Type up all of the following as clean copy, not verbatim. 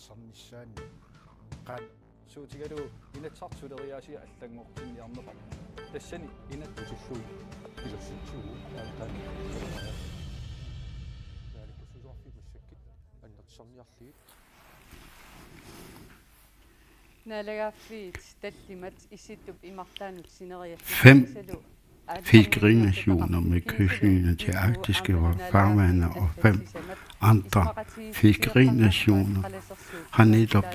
сарниссаани qaat suutigalu inatsartuleriaasi аллангортинниарнеqa тассани инат Utilluu pilersitsugu aatan naalikasusuarfiit massakkit annertsarniarliit naalagaaffiit tallimat issittup imartaanut sineriat 5 fiskeriнаtioner med kystlinjer til arktiske farvande og 5 andre fiskerinationer har netop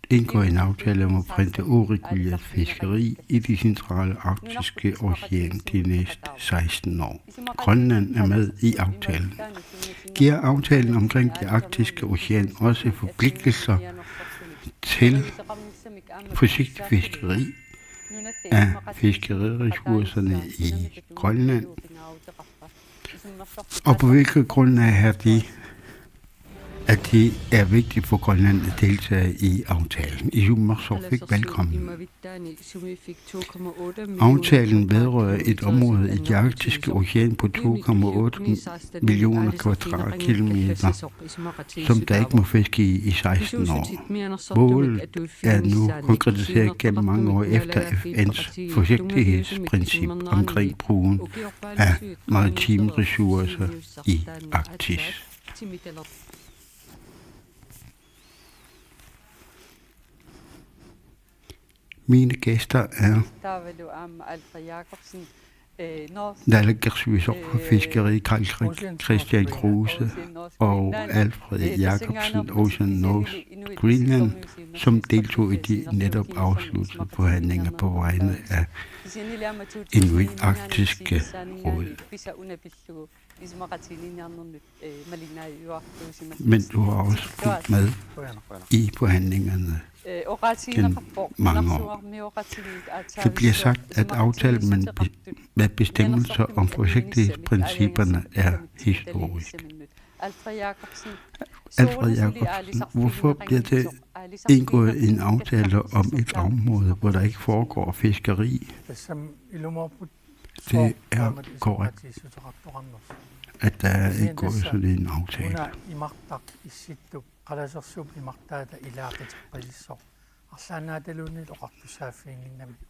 indgået en aftale om at printe ureguleret fiskeri i de centrale arktiske ocean de næste 16 år. Grønland er med i aftalen. Giver aftalen omkring det arktiske ocean også forpligtelser til forsigtig fiskeri af fiskeriressourcerne i Grønland, og på hvilket grundlag at det er vigtigt for Grønland at deltage i aftalen. Isumarsarfik, velkommen. Aftalen vedrører et område i det arktiske ocean på 2,8 millioner kvadratkilometer, som der ikke må fiske i 16 år. Målet er nu konkretiseret gennem mange år efter FN's forsigtighedsprincip omkring brugen af maritime ressourcer i Arktis. Mine gæster er naalakkersuisoq for fiskeri Carl Christian Kruse og Alfred Jacobsen Ocean North Greenland, som deltog i de netop afsluttede forhandlinger på vegne af Inuit Arktiske Råd. Men du har også fulgt med i forhandlingerne gennem mange år. Det bliver sagt, at aftalen med bestemmelser om forsigtighedsprincipperne er historisk. Alfred Jacobsen, hvorfor bliver det indgået en aftale om et område, hvor der ikke foregår fiskeri? Det er korrekt, at der er indgået sådan en aftale.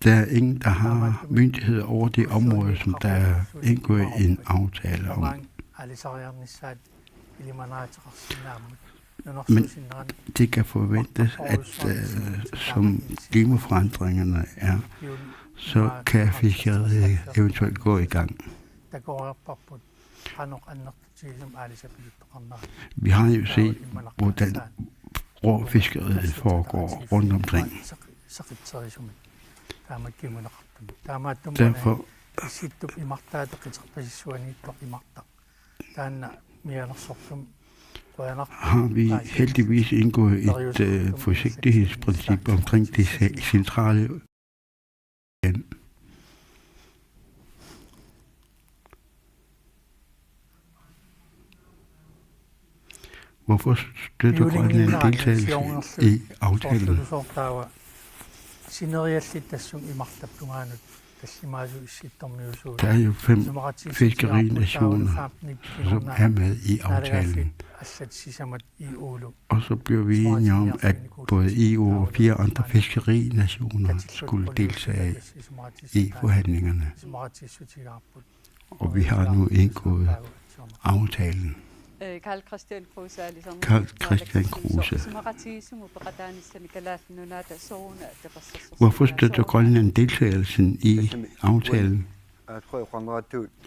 Der er ingen, der har myndighed over det område, som der er indgået en aftale om. Men det kan forventes, at som klimaforandringerne er, så kan fiskeriet eventuelt gå i gang. Vi har jo set, hvordan råfiskeriet foregår rundt omkring. Derfor har vi heldigvis indgået et forsigtighedsprincip omkring det centrale. Hvorfor støtter Grønland deltagelse i aftalen? Der er jo 5 fiskerinationer, som er med i aftalen. Og så blev vi enige om, at både EU og 4 andre fiskerinationer skulle deltage i forhandlingerne. Og vi har nu indgået aftalen. Carl Christian Kruse er ligesom Hvorfor støtter Grønland deltagelsen i aftalen?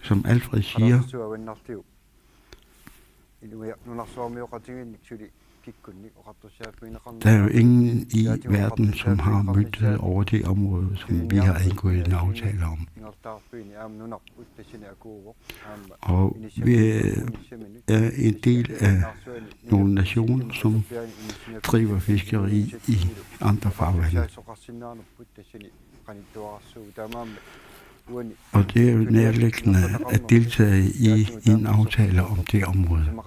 Som Alfred siger, der er jo ingen i verden, som har myndighed over det område, som vi har indgået en aftale om. Og vi er en del af nogle nationer, som driver fiskeri i andre farvande. Og det er jo nærliggende at deltage i en aftale om det område.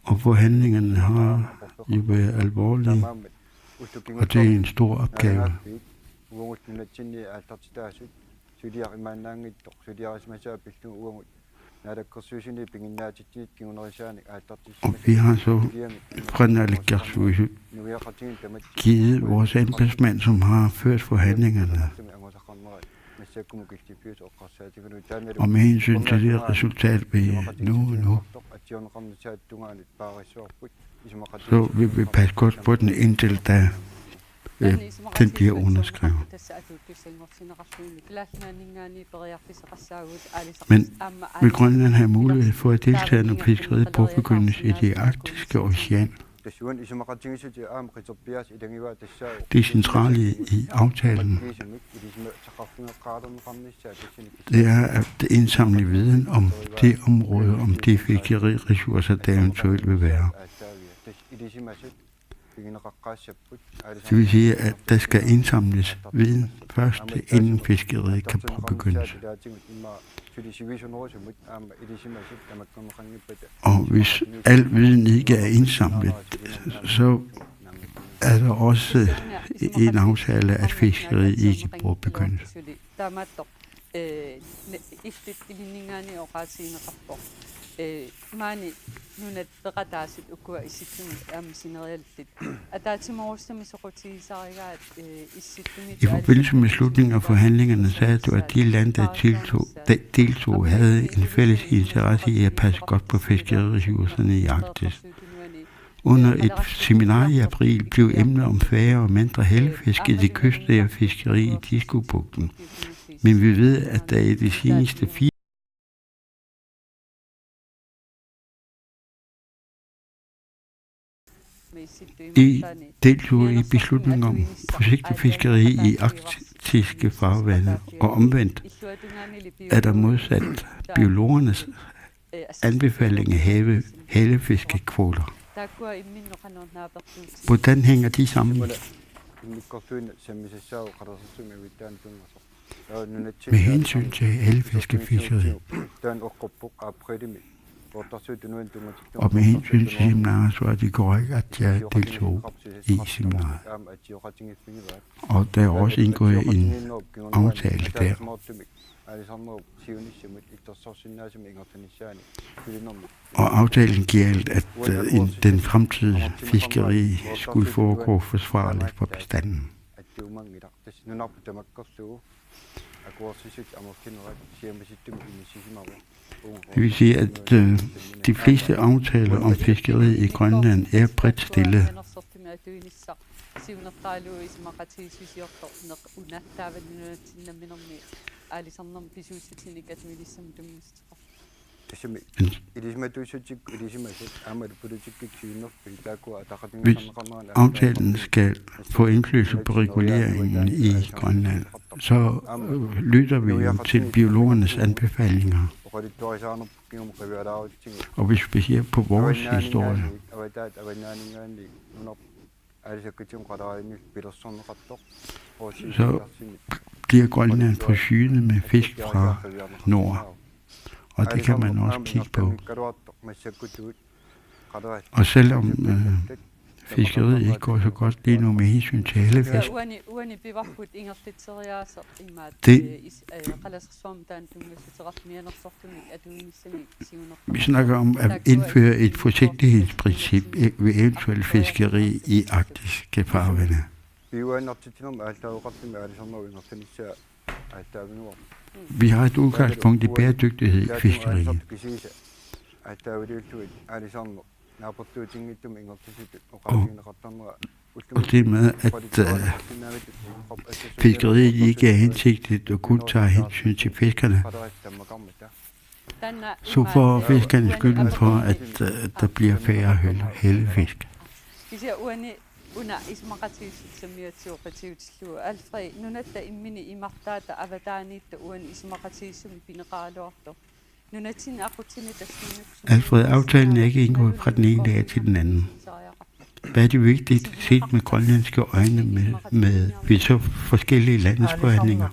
Og forhandlingerne har jo været alvorlige, og det er en stor opgave. Og vi har så fra Naalakkersuisut givet vores embedsmænd, som har ført forhandlingerne. Og med hensyn til det resultat, vi nu, så vil vi passe godt på den indtil da den bliver underskrevet. Men vil Grønland have mulighed for at deltage, når fiskeriet påbegyndes i det arktiske ocean? Det centrale i aftalen, det er at indsamle viden om det område, om de fiskeriressourcer, der eventuelt vil være. Det vil sige, at der skal indsamles viden først, inden fiskeriet kan påbegyndes. Og hvis al viden ikke er indsamlet, så er der også en aftale, at fiskeriet ikke påbegyndes. Mani nunat beqataasit ukua issittumit aamsineriallit ataatimurussamissoqutigisarigaat issittumit. I forbindelse med slutningen af forhandlingerne sagde du, at de lande, der deltog, havde en fælles interesse i at passe godt på fiskeriressourcerne i Arktis. Under et seminar i april blev emnet om færre og mindre hellefisk i det kystnære fiskeri i Diskobugten. Men vi ved, at der i de seneste 4 deltog i beslutningen om forsigtig fiskeri i arktiske farvande, og omvendt er der modsat biologernes anbefaling af hellefiskekvoter. Hvordan hænger de sammen? Med hensyn til hellefiskefisket og med hensyn til seminaret, så er det korrekt, at jeg deltog i seminaret. Og der er også indgået en aftale der. Og aftalen galt, at den fremtidige fiskeri skulle foregå forsvarligt for bestanden. Det vil sige, at de fleste aftaler om fiskeriet i Grønland er bredt stillet. Hvis aftalen skal få indflydelse på reguleringen i Grønland, så lytter vi jo til biologernes anbefalinger. Og hvis vi ser på vores historie, så bliver Grønland forsynet med fisk fra nord. Og det kan man også kigge på. Og selvom fiskeriet ikke går så godt lige nu med hensyn til hellefisk, vi snakker om at indføre et forsigtighedsprincip ved eventuelt fiskeri i arktiske farvande. Vi har et udgangspunkt i bæredygtighed i fiskeriet. Og det med, at fiskeriet ikke er hensigtigt og kun tager hensyn til fiskerne, så får fiskerne skylden for, at der bliver færre hellefisk. Una ismaqatiisut samiatiuqatiutillu Alfred nunatta immini imartaata avataaniitta uan ismaqatiisumi pineqaaluartu nunatin aqutini tassinuk. Alfred, aftalen er ikke indgået fra den ene dag til den anden. Hvad er det vigtigt set med grønlandske øjne med så forskellige landesforhandlinger?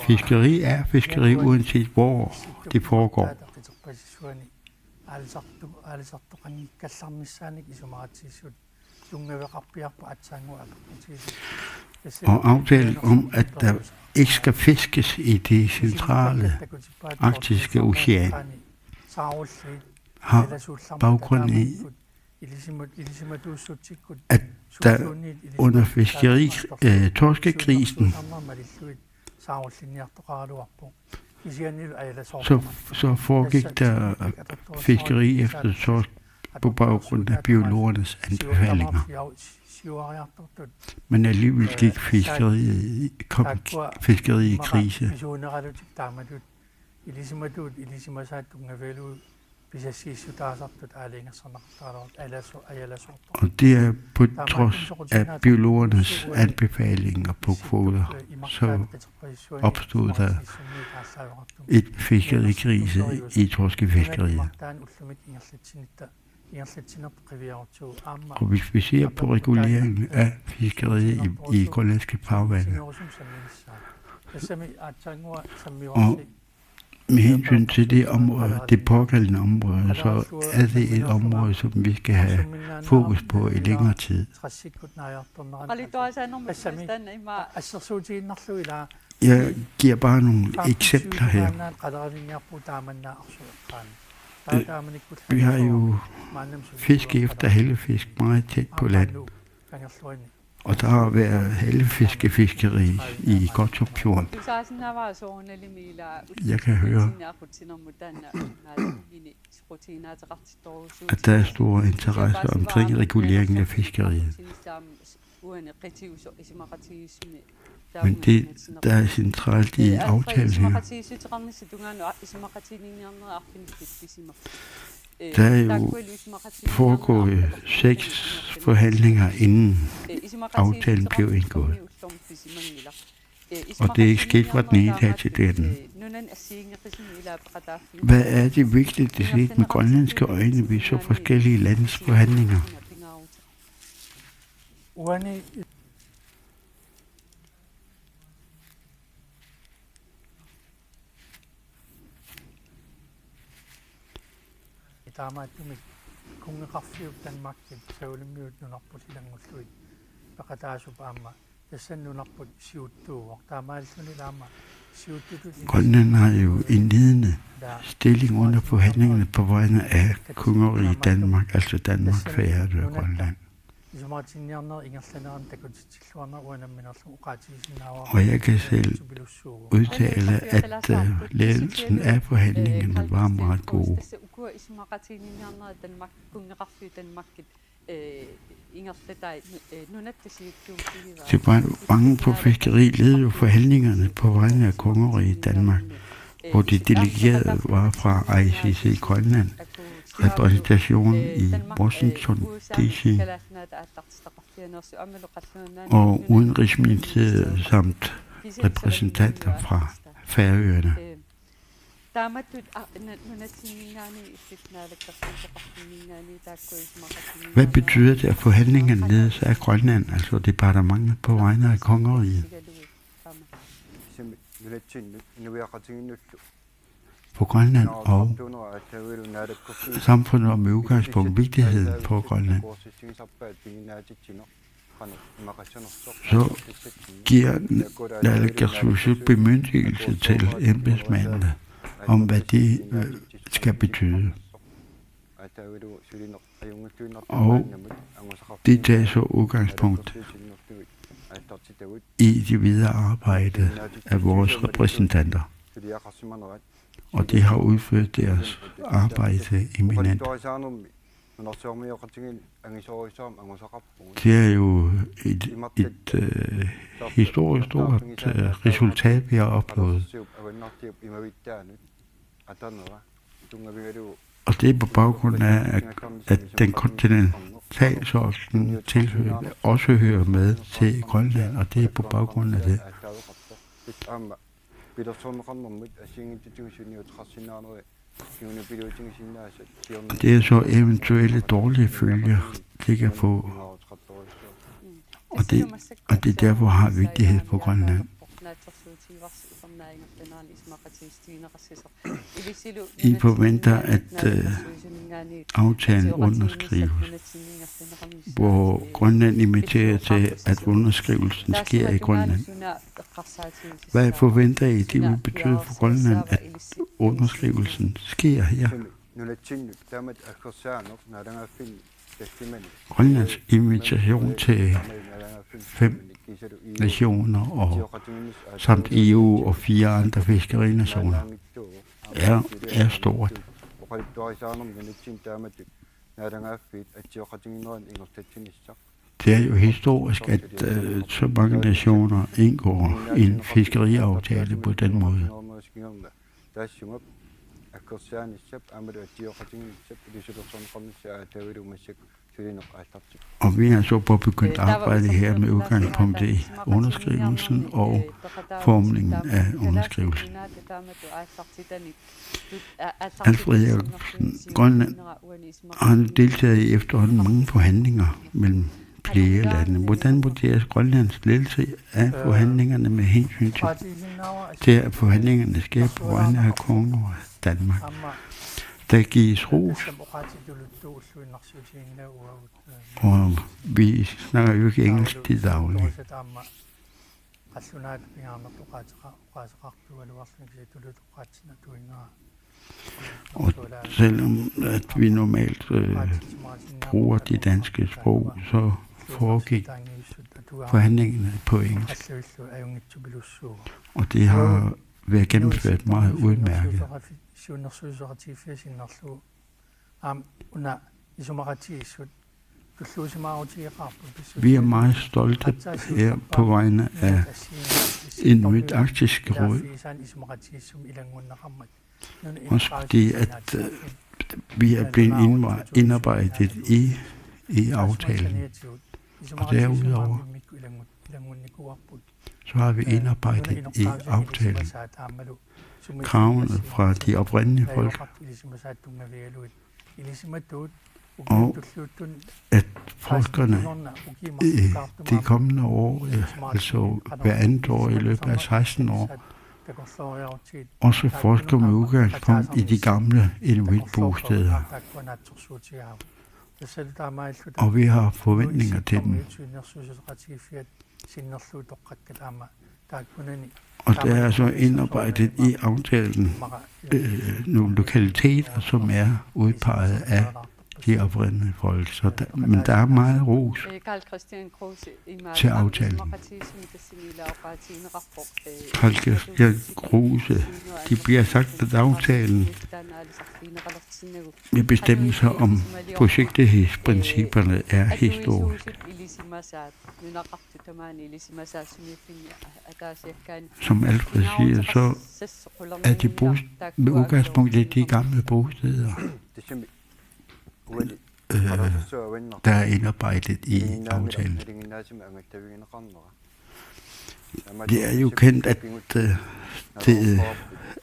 Fiskeri er fiskeri uanset hvor det foregår. og aftalen om, at der ikke skal fiskes i det centrale arktiske ocean, har baggrund i, at der under torskekrisen, så foregik der fiskeri efter torsk på baggrund af biologernes anbefalinger. Men alligevel gik fiskeriet i krise. Og det er på trods af biologernes anbefalinger på kvoter, så opstod der et fiskerikrise i torskefiskeriet. Og hvis vi ser på reguleringen af fiskeriet i grønlandske farvande, og med hensyn til det pågældende område, så er det et område, som vi skal have fokus på i længere tid. Jeg giver bare nogle eksempler her. Vi har jo fiske efter hellefisk meget tæt på land. Og der har været hellefiskeri i Godthåbfjorden. Jeg kan høre, at der er stor interesse omkring reguleringen af fiskeriet. Men det, der er centralt i aftalen her, der er jo foregået 6 forhandlinger, inden aftalen blev indgået. Og det er ikke sket fra den ene dag til den anden. Hvad er det vigtigt set med grønlandske øjne ved så forskellige landes forhandlinger? Grønland har jo en ledende stilling under forhandlingerne på vegne af kongeriget Danmark, altså Danmark, Færøerne og Grønland. Og jeg kan selv udtale, at ledelsen af forhandlingerne var meget gode. Mange på fiskeri ledede jo forhandlingerne på vegne af kongeriget Danmark, hvor de delegerede var fra ICC Grønland, repræsentationen i Washington D.C. og Udenrigsministeriet samt repræsentanter fra Færøerne. Hvad betyder det, at forhandlingerne ledes af Grønland, altså departementet på vegne af kongeriget? På Grønland og samfundet og med udgangspunkt vigtigheden på Grønland, så giver naalakkersuisut bemyndigelse til embedsmændene om, hvad det skal betyde. Og det tager så udgangspunkt i det videre arbejde af vores repræsentanter. Og de har udført deres arbejde eminent. Det er jo et historisk stort resultat, vi har opnået. Og det er på baggrund af, at den kontinentalsoklen også hører med til Grønland, og det er på baggrund af det. Det er så eventuelle dårlige følger, det kan få. Og det derfor har vigtighed på Grønland. I forventer, at aftalen underskrives, hvor Grønland inviterer til, at underskrivelsen sker i Grønland. Hvad forventer I, det vil betyde for Grønland, at underskrivelsen sker her? Grønlands invitation til 5 nationer og samt EU og 4 andre fiskerinationer er stort. Det er jo historisk, at så mange nationer indgår en fiskeriaftale på den måde. Og vi er så begyndt at arbejde her med udgangspunkt i underskrivelsen og formningen af underskrivelsen. Alfred Jacobsen, Grønland har deltaget i efterhånden mange forhandlinger mellem flere lande. Hvordan vurderes Grønlands ledelse af forhandlingerne med hensyn til at forhandlingerne sker på vegne af kongen og Danmark? Der gives ros, og vi snakker jo ikke engelsk til daglig. Og selvom at vi normalt bruger det danske sprog, så foregik forhandlingerne på engelsk. Og det har været gennemført meget udmærket. Vi er meget stolte her på vegne af Inuit Arktisk Råd. Også fordi, at vi er blevet indarbejdet i aftalen. Og derudover, så har vi indarbejdet i aftalen kravene fra de oprindelige folk, og at forskerne i de kommende år, altså hver andet år i løbet af 16 år, også forsker med udgangspunkt i de gamle inuit-bosteder. Og vi har forventninger til dem. Og der er altså indarbejdet i aftalen nogle lokaliteter, som er udpeget af de oprindelige folk. Så men der er meget ros til aftalen. Carl Christian Kruse, de bliver sagt, at aftalen med bestemmelser om forsigtighedsprincipperne er historisk. Som Alfred siger, så er de med udgangspunkt i de gamle bosteder, der er indarbejdet i aftalen. Det er jo kendt, at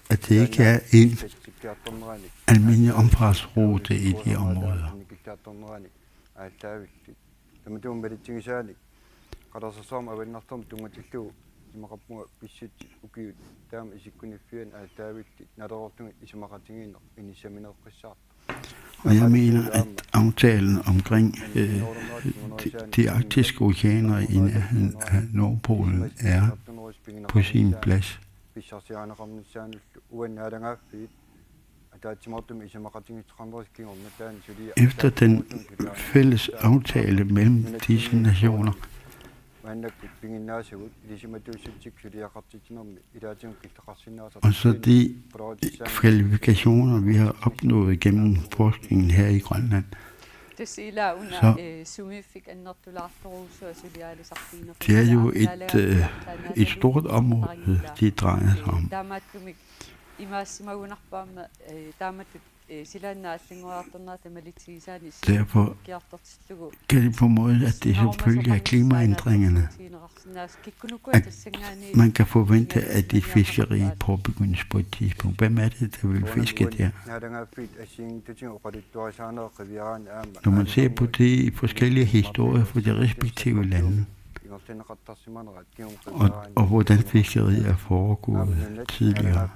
det ikke er en almindelig omfartsrute i de områder. Og jeg mener, at aftalen omkring de arktiske oceaner i nærheden af Nordpolen er på sin plads. Efter den fælles aftale mellem disse nationer, og så de kvalifikationer, vi har opnået gennem forskningen her i Grønland, så det er jo et stort område, det drejer sig om. Derfor kan det på en måde, at det selvfølgelig er klimaændringerne, at man kan forvente, at det fiskeri påbegyndes på et tidspunkt. Hvem er det, der vil fiske der? Når man ser på de forskellige historier for de respektive lande, og hvordan fiskeriet er foregået tidligere.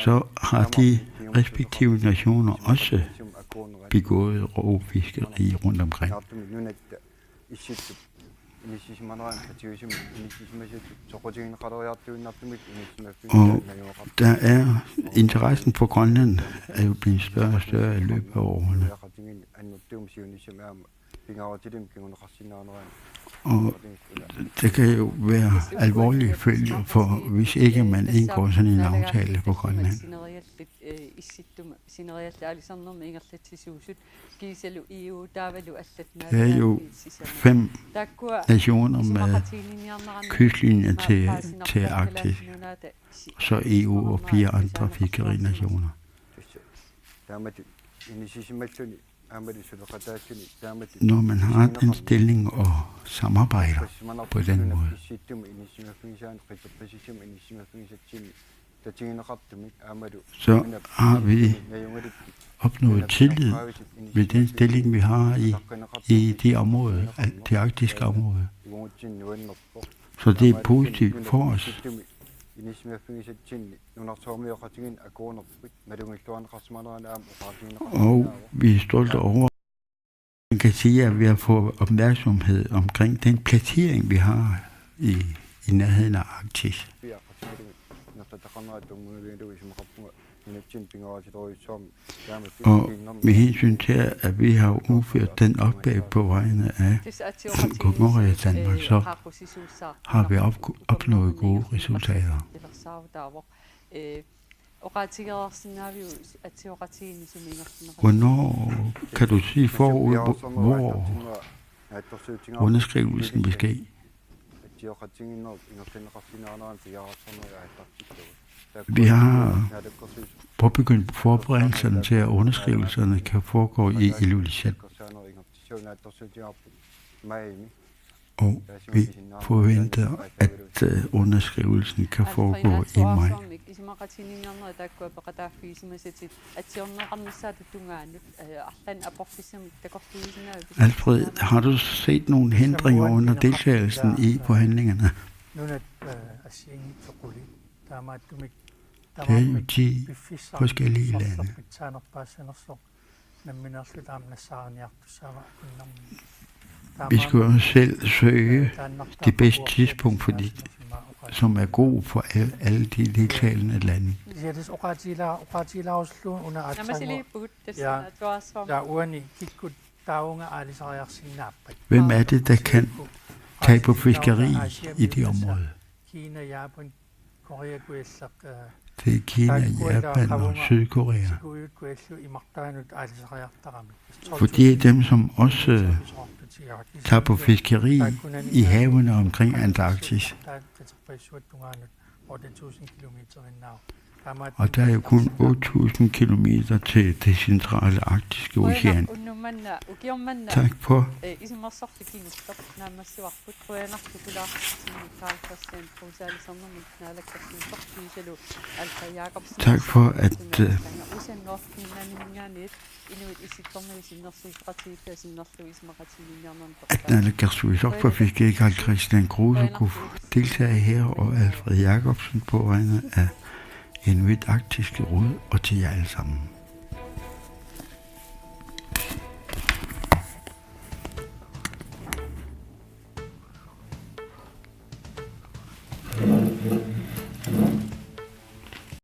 Så har de respektive nationer også begået rovfiskeri rundt omkring. Og der er interessen for Grønland er jo blevet større og større i løbet af årene. Og det kan jo være alvorlige følger for, hvis ikke man indgår sådan en aftale på Grønland. Der er jo 5 nationer med kystlinjer til Arktis, så EU og 4 andre fiskerinationer. Når man har den stilling og samarbejder på den måde, så har vi opnået tillid ved den stilling, vi har i de områder, det arktiske område. Så det er positivt for os. Og vi er stolte over, man kan sige, at vi har fået opmærksomhed omkring den placering, vi har i nærheden af Arktis. Og med hensyn til, at vi har udført den opgave på vegne af Komoria Danmark, så har vi opnået gode resultater. Hvornår kan du sige forud, hvor underskrivelsen vil ske? Vi har påbegyndt forberedelserne til, at underskrivelserne kan foregå i Ilulissat. Og vi forventer, at underskrivelsen kan foregå i maj. Alfred, har du set nogle hindringer under deltagelsen i forhandlingerne? Det er jo 10 forskellige lande. Vi skal jo selv søge det bedste tidspunkt, som er god for alle de deltagende lande. Hvem er det, der kan tage på fiskeri i de områder? Det er Kina, Japan og Sydkorea. For det er dem, som også tager på fiskeri i havene omkring Antarktis. Og der er jo kun 8.000 kilometer til det centrale arktiske ocean. Tak for. Tak for, at naalakkersuisoq for fiskeri Christian Kruse kunne deltage her, og Alfred Jacobsen på vegne af Inuit Arktiske Råd, og til jer alle sammen.